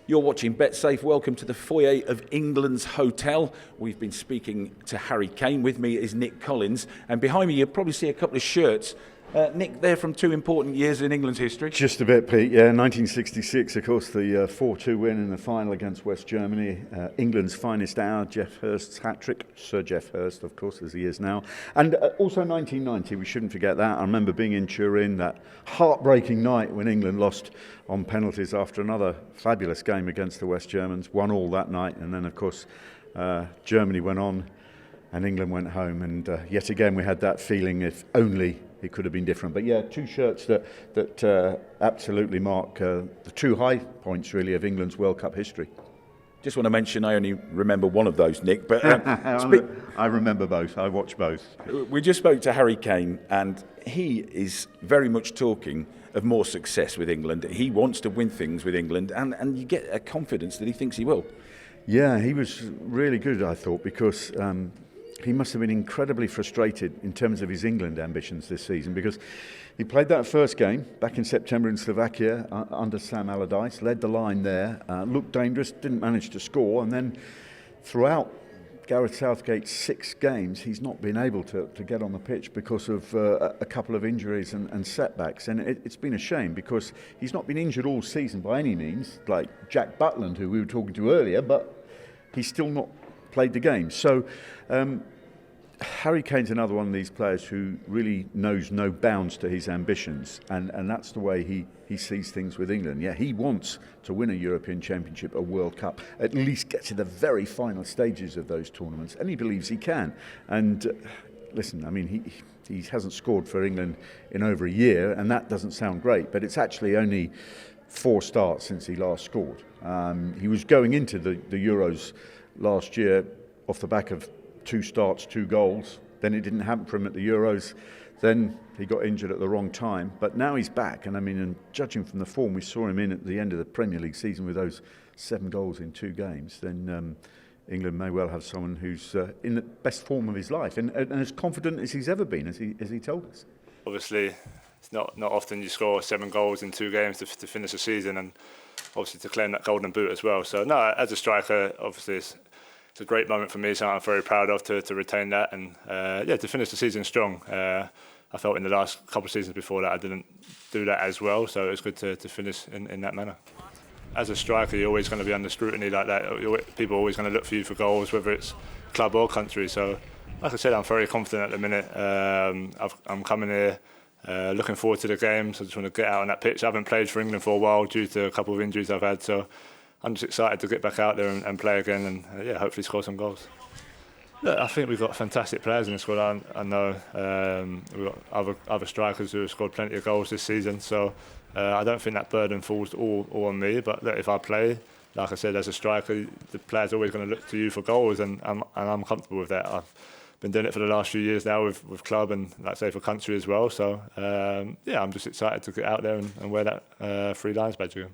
You're watching Betsafe. Welcome to the foyer of England's hotel. We've been speaking to Harry Kane. With me is Nick Collins. And behind me, you'll probably see a couple of shirts. Nick, they're from two important years in England's history. Just a bit, Pete. Yeah, 1966, of course, the 4-2 win in the final against West Germany. England's finest hour, Geoff Hurst's hat-trick. Sir Geoff Hurst, of course, as he is now. And also 1990, we shouldn't forget that. I remember being in Turin, that heartbreaking night when England lost on penalties after another fabulous game against the West Germans. 1-1 that night, and then, of course, Germany went on and England went home. And yet again, we had that feeling, if only it could have been different. But yeah, two shirts that absolutely mark the two high points, really, of England's World Cup history. Just want to mention, I only remember one of those, Nick. But I remember both. I watched both. We just spoke to Harry Kane, and he is very much talking of more success with England. He wants to win things with England, and you get a confidence that he thinks he will. Yeah, he was really good, I thought, because he must have been incredibly frustrated in terms of his England ambitions this season, because he played that first game back in September in Slovakia under Sam Allardyce, led the line there, looked dangerous, didn't manage to score, and then throughout Gareth Southgate's 6 games, he's not been able to get on the pitch because of a couple of injuries and setbacks. And it's been a shame, because he's not been injured all season by any means, like Jack Butland, who we were talking to earlier, but he's still not played the game. So Harry Kane's another one of these players who really knows no bounds to his ambitions, and that's the way he sees things with England. Yeah, he wants to win a European Championship, a World Cup, at least get to the very final stages of those tournaments, and he believes he can. And listen, I mean, he hasn't scored for England in over a year, and that doesn't sound great, but it's actually only 4 starts since he last scored. He was going into the Euros last year off the back of 2 starts, 2 goals. Then it didn't happen for him at the Euros. Then he got injured at the wrong time. But now he's back, and I mean, and judging from the form we saw him in at the end of the Premier League season with those 7 goals in 2 games, then England may well have someone who's in the best form of his life and as confident as he's ever been, as he told us. Obviously, it's not often you score 7 goals in 2 games to finish a season, and obviously to claim that golden boot as well. So no, as a striker, obviously it's a great moment for me, something I'm very proud of to retain that, and to finish the season strong. I felt in the last couple of seasons before that I didn't do that as well, so it was good to finish in that manner. As a striker, you're always going to be under scrutiny like that. People are always going to look for you for goals, whether it's club or country. So, like I said, I'm very confident at the minute. I'm coming here looking forward to the game, so I just want to get out on that pitch. I haven't played for England for a while due to a couple of injuries I've had, so I'm just excited to get back out there and play again, and hopefully score some goals. Look, I think we've got fantastic players in the squad. I know we've got other strikers who have scored plenty of goals this season, so I don't think that burden falls all on me. But look, if I play, like I said, as a striker, the players are always going to look to you for goals, and I'm comfortable with that. I've been doing it for the last few years now with club and, like I say, for country as well. So I'm just excited to get out there and wear that 3 Lions badge again.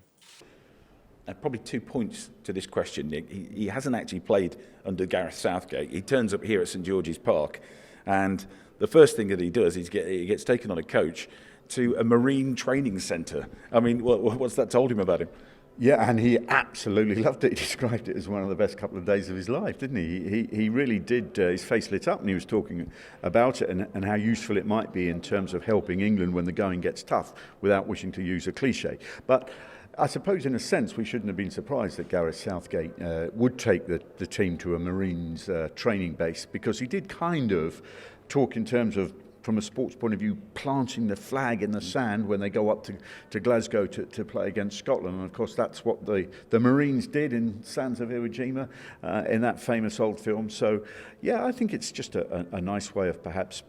Probably 2 points to this question, Nick. He hasn't actually played under Gareth Southgate. He turns up here at St George's Park, and the first thing that he does is he gets taken on a coach to a marine training centre. I mean, what's that told him about him? Yeah, and he absolutely loved it. He described it as one of the best couple of days of his life, didn't he? He really did. His face lit up, and he was talking about it and how useful it might be in terms of helping England when the going gets tough, without wishing to use a cliche. But I suppose, in a sense, we shouldn't have been surprised that Gareth Southgate would take the team to a Marines training base, because he did kind of talk in terms of, from a sports point of view, planting the flag in the sand when they go up to Glasgow to play against Scotland. And of course, that's what the Marines did in Sands of Iwo Jima in that famous old film. So, yeah, I think it's just a nice way of perhaps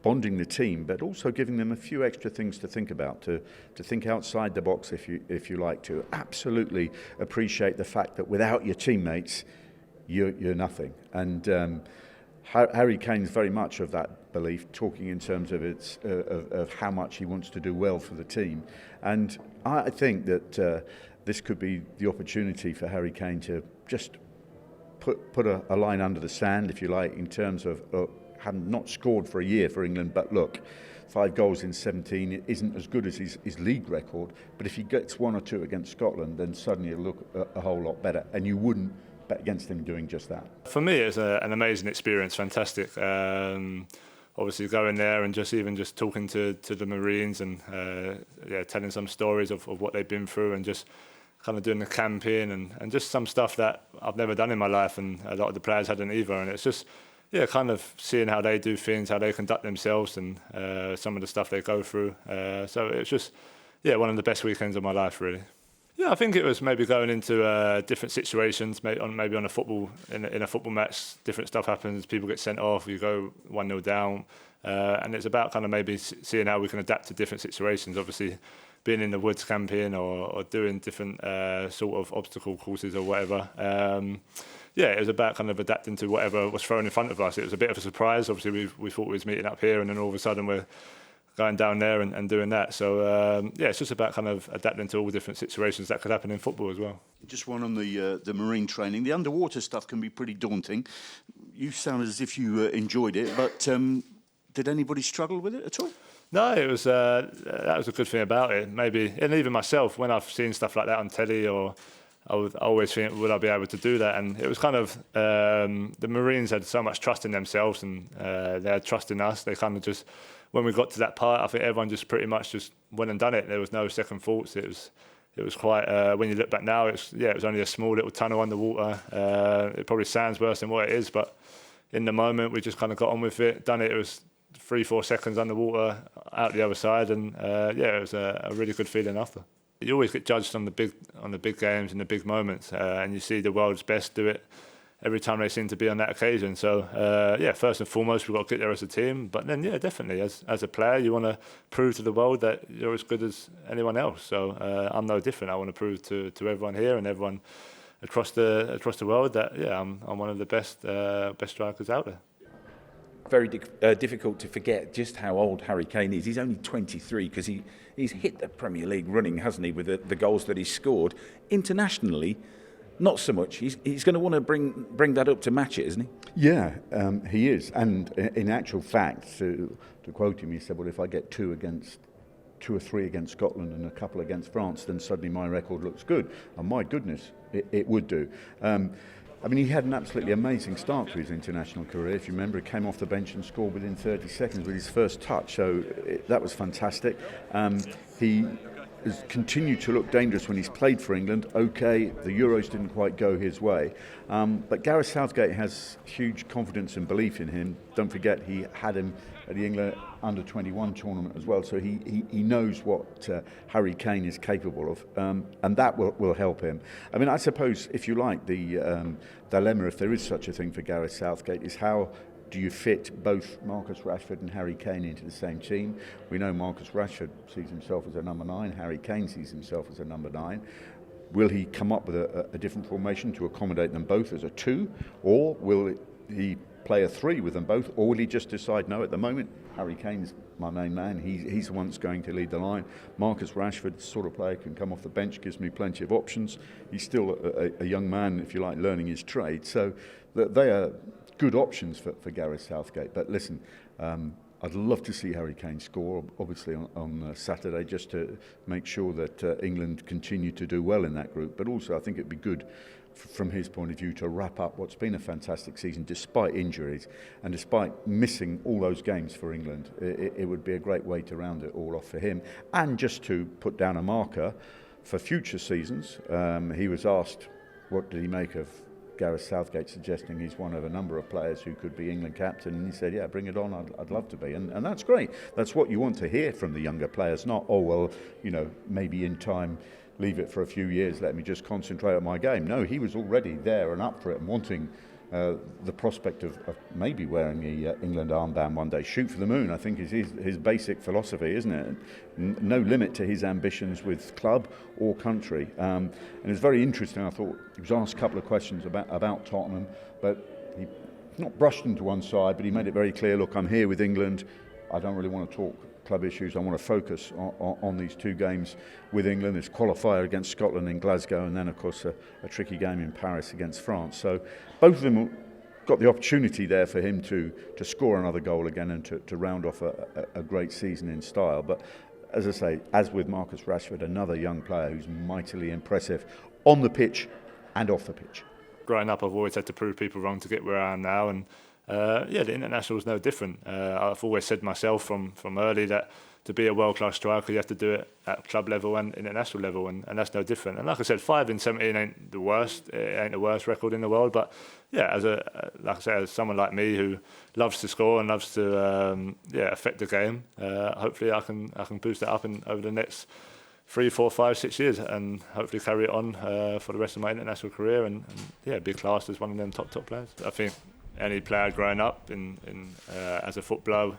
bonding the team, but also giving them a few extra things to think about, to think outside the box, if you like to. Absolutely appreciate the fact that without your teammates, you're nothing. And Harry Kane's very much of that belief, talking in terms of of how much he wants to do well for the team. And I think that this could be the opportunity for Harry Kane to just put a line under the sand, if you like, in terms of having not scored for a year for England, but look, 5 goals in 17. It isn't as good as his league record, but if he gets 1 or 2 against Scotland, then suddenly it'll look a whole lot better, and you wouldn't bet against him doing just that. For me, it's an amazing experience, fantastic. Obviously going there and just talking to the Marines and telling some stories of what they've been through, and just kind of doing the camping and just some stuff that I've never done in my life, and a lot of the players hadn't either. And it's just kind of seeing how they do things, how they conduct themselves, and some of the stuff they go through. So it's just one of the best weekends of my life, really. Yeah, I think it was maybe going into different situations, maybe on a football in a football match. Different stuff happens. People get sent off. You go 1-0 down, and it's about kind of maybe seeing how we can adapt to different situations. Obviously, being in the woods camping or doing different sort of obstacle courses or whatever. It was about kind of adapting to whatever was thrown in front of us. It was a bit of a surprise. Obviously, we thought we was meeting up here, and then all of a sudden we're going down there and doing that. So, it's just about kind of adapting to all the different situations that could happen in football as well. Just one on the marine training. The underwater stuff can be pretty daunting. You sound as if you enjoyed it, but did anybody struggle with it at all? No, it was that was a good thing about it. Maybe, and even myself, when I've seen stuff like that on telly, or I would always think, would I be able to do that? And it was kind of the Marines had so much trust in themselves, and they had trust in us. They kind of just, when we got to that part, I think everyone just pretty much just went and done it. There was no second thoughts. It was quite. When you look back now, it was only a small little tunnel underwater. It probably sounds worse than what it is, but in the moment we just kind of got on with it, done it. It was 3-4 seconds underwater, out the other side, and it was a really good feeling after. You always get judged on the big games and the big moments, and you see the world's best do it every time they seem to be on that occasion. So first and foremost, we've got to get there as a team, but then definitely as a player, you want to prove to the world that you're as good as anyone else. So I'm no different. I want to prove to everyone here and everyone across the world that I'm one of the best strikers out there. Very difficult to forget just how old Harry Kane is. He's only 23 because he's hit the Premier League running, hasn't he, with the goals that he's scored. Internationally, not so much. He's going to want to bring that up to match it, isn't he? Yeah, he is. And in actual fact, to quote him, he said, well, if I get 2 or 3 against Scotland and a couple against France, then suddenly my record looks good. And my goodness, it would do. I mean, he had an absolutely amazing start to his international career. If you remember, he came off the bench and scored within 30 seconds with his first touch. So that was fantastic. He has continued to look dangerous when he's played for England. OK, the Euros didn't quite go his way. But Gareth Southgate has huge confidence and belief in him. Don't forget, he had him at the England Under-21 tournament as well. So he knows what Harry Kane is capable of. And that will help him. I mean, I suppose, if you like, the dilemma, if there is such a thing for Gareth Southgate, is how do you fit both Marcus Rashford and Harry Kane into the same team? We know Marcus Rashford sees himself as a number 9. Harry Kane sees himself as a number 9. Will he come up with a different formation to accommodate them both as a 2? Or will he play a 3 with them both? Or will he just decide, no, at the moment, Harry Kane's my main man. He's the one that's going to lead the line. Marcus Rashford, sort of player, can come off the bench, gives me plenty of options. He's still a young man, if you like, learning his trade. So they are good options for Gareth Southgate. But listen, I'd love to see Harry Kane score, obviously on Saturday, just to make sure that England continue to do well in that group. But also, I think it'd be good from his point of view to wrap up what's been a fantastic season despite injuries and despite missing all those games for England. It would be a great way to round it all off for him, and just to put down a marker for future seasons. He was asked what did he make of Gareth Southgate suggesting he's one of a number of players who could be England captain, and he said, yeah, bring it on, I'd love to be. And that's great. That's what you want to hear from the younger players, not, oh, well, maybe in time leave it for a few years, let me just concentrate on my game. No, he was already there and up for it and wanting the prospect of maybe wearing the England armband one day. Shoot for the moon, I think, is his basic philosophy, isn't it? No limit to his ambitions with club or country. And it's very interesting. I thought he was asked a couple of questions about Tottenham, but he not brushed them to one side, but he made it very clear, look, I'm here with England. I don't really want to talk club issues. I want to focus on these 2 games with England. This qualifier against Scotland in Glasgow, and then of course a tricky game in Paris against France. So both of them got the opportunity there for him to score another goal again and to round off a great season in style. But as I say, as with Marcus Rashford, another young player who's mightily impressive on the pitch and off the pitch. Growing up, I've always had to prove people wrong to get where I am now, and the international is no different. I've always said myself from early that to be a world-class striker, you have to do it at club level and international level, and that's no different. And like I said, 5 in 17 ain't the worst. It ain't the worst record in the world, but yeah, as someone like me who loves to score and loves to affect the game, hopefully I can boost it up over the next 3, 4, 5, 6 years, and hopefully carry it on for the rest of my international career, and be classed as one of them top players. I think any player growing up as a footballer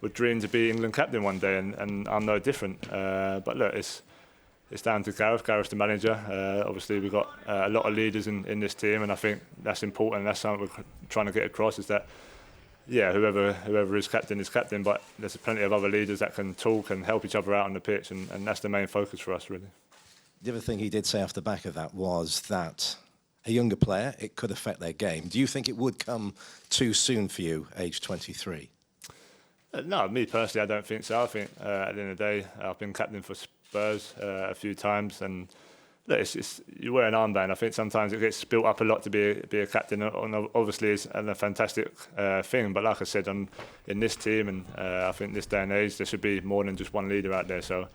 would dream to be England captain one day, and I'm no different. But look, it's down to Gareth. Gareth's the manager. Obviously, we've got a lot of leaders in this team, and I think that's important. That's something we're trying to get across, is that whoever is captain, but there's plenty of other leaders that can talk and help each other out on the pitch, and that's the main focus for us, really. The other thing he did say off the back of that was that a younger player, it could affect their game. Do you think it would come too soon for you, age 23? No, me personally, I don't think so. I think at the end of the day, I've been captain for Spurs a few times, and look, it's you wear an armband. I think sometimes it gets built up a lot to be a captain, and obviously it's a fantastic thing. But like I said, in this team, and I think this day and age, there should be more than just one leader out there. So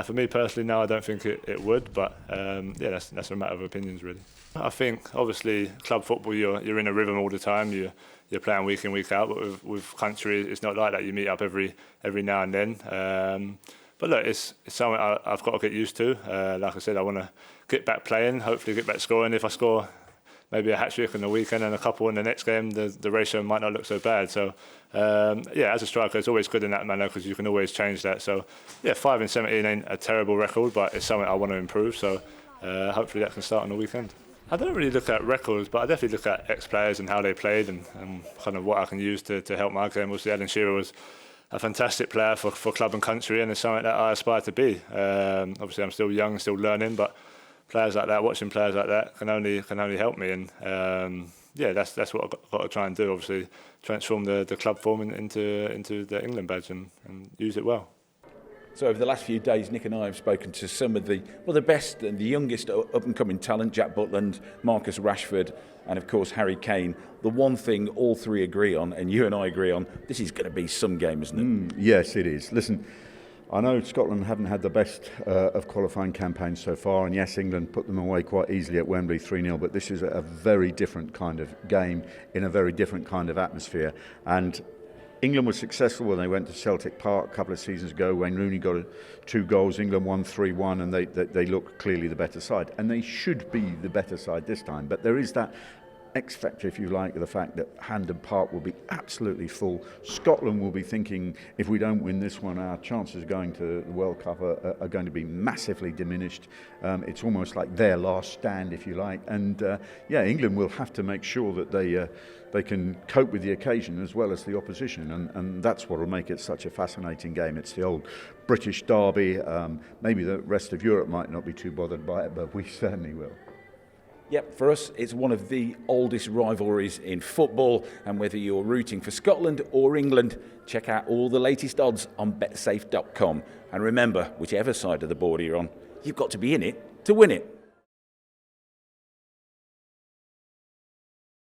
for me personally, no, I don't think it would. But that's a matter of opinions, really. I think obviously club football, you're in a rhythm all the time. You're playing week in, week out, but with country, it's not like that. You meet up every now and then. But look, it's something I've got to get used to. Like I said, I want to get back playing, hopefully get back scoring. If I score maybe a hat-trick on the weekend and a couple in the next game, the ratio might not look so bad. So, as a striker, it's always good in that manner because you can always change that. So, 5 in 17 ain't a terrible record, but it's something I want to improve. So, hopefully that can start on the weekend. I don't really look at records, but I definitely look at ex-players and how they played and kind of what I can use to help my game. Obviously, Alan Shearer was a fantastic player for club and country, and it's something that I aspire to be. Obviously, I'm still young, still learning, but players like that, watching players like that, can only help me. And that's what I've got to try and do. Obviously, transform the club form into the England badge and use it well. So over the last few days, Nick and I have spoken to some of the best and the youngest up-and-coming talent, Jack Butland, Marcus Rashford, and of course Harry Kane. The one thing all three agree on, and you and I agree on, this is going to be some game, isn't it? Yes, it is. Listen, I know Scotland haven't had the best of qualifying campaigns so far, and yes, England put them away quite easily at Wembley 3-0, but this is a very different kind of game in a very different kind of atmosphere. And England was successful when they went to Celtic Park a couple of seasons ago. Wayne Rooney got 2 goals. England won 3-1, and they look clearly the better side. And they should be the better side this time. But there is that X factor, if you like, of the fact that Hampden Park will be absolutely full. Scotland will be thinking, if we don't win this one, our chances of going to the World Cup are going to be massively diminished. It's almost like their last stand, if you like. And England will have to make sure that they can cope with the occasion as well as the opposition, and that's what will make it such a fascinating game. It's the old British derby. Maybe the rest of Europe might not be too bothered by it, but we certainly will. Yep, for us, it's one of the oldest rivalries in football, and whether you're rooting for Scotland or England, check out all the latest odds on betsafe.com. And remember, whichever side of the board you're on, you've got to be in it to win it.